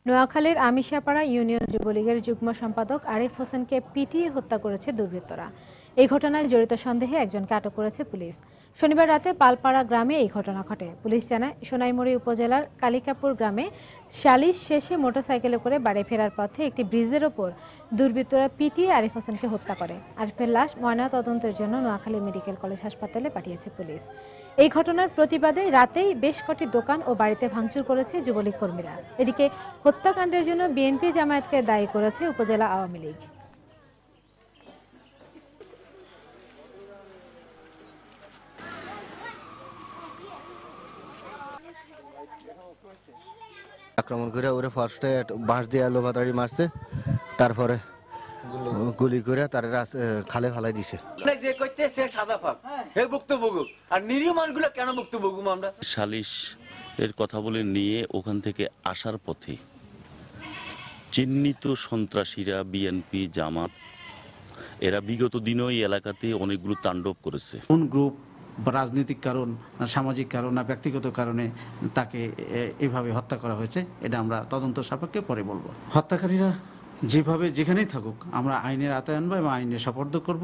নোয়াখালীর আমিশাপাড়া ইউনিয়ন যুবলীগের যুগ্ম সম্পাদক আরিফ হোসেনকে পিটিয়ে হত্যা করেছে দুর্বৃত্তরা। এই ঘটনায় জড়িত সন্দেহে একজনকে আটক করেছে পুলিশ। শনিবার রাতে পালপাড়া গ্রামে এই ঘটনা ঘটে। পুলিশ জানায়, সোনাইমুড়ি উপজেলার কালিকাপুর গ্রামে সালিশ শেষে মোটরসাইকেলে করে বাড়ি ফেরার পথে একটি ব্রিজের ওপর দুর্বৃত্তরা পিটিয়ে আরিফ হোসেনকে হত্যা করে। আরিফের লাশ ময়নাতদন্তের জন্য নোয়াখালী মেডিকেল কলেজ হাসপাতালে পাঠিয়েছে পুলিশ। এই ঘটনার প্রতিবাদে রাতেই বেশ কটি দোকান ও বাড়িতে ভাঙচুর করেছে যুবলীগ কর্মীরা। এদিকে হত্যাকাণ্ডের জন্য বিএনপি জামায়াতকে দায়ী করেছে উপজেলা আওয়ামী লীগ। আক্রমণ করে ওরে ফার্স্টে বাঁশ দিয়ে লোভাতাড়ি মারছে, তারপরে গুলি করে তার খালে ফালাই দিছে। যে করছে সে সাদা পাক, হে ভুক্তভোগী, আর নিরীহ মানুষগুলো কেন ভুক্তভোগী? আমরা সালিশ এর কথা বলে নিয়ে ওখান থেকে আসার পথে চিহ্নিত সন্ত্রাসীরা, বিএনপি, জামাত, এরা বিগত দিনও এই এলাকাতে অনেকগুলো তাণ্ডব করেছে। কোন গ্রুপ বা রাজনৈতিক কারণ, সামাজিক কারণ না ব্যক্তিগত কারণে তাকে এভাবে হত্যা করা হয়েছে, এটা আমরা তদন্ত সাপেক্ষে পরে বলবো। হত্যাকারীরা যেভাবে যেখানেই থাকুক আমরা আইনের আওতায় আনবো এবং আইনের সোপর্দ করব।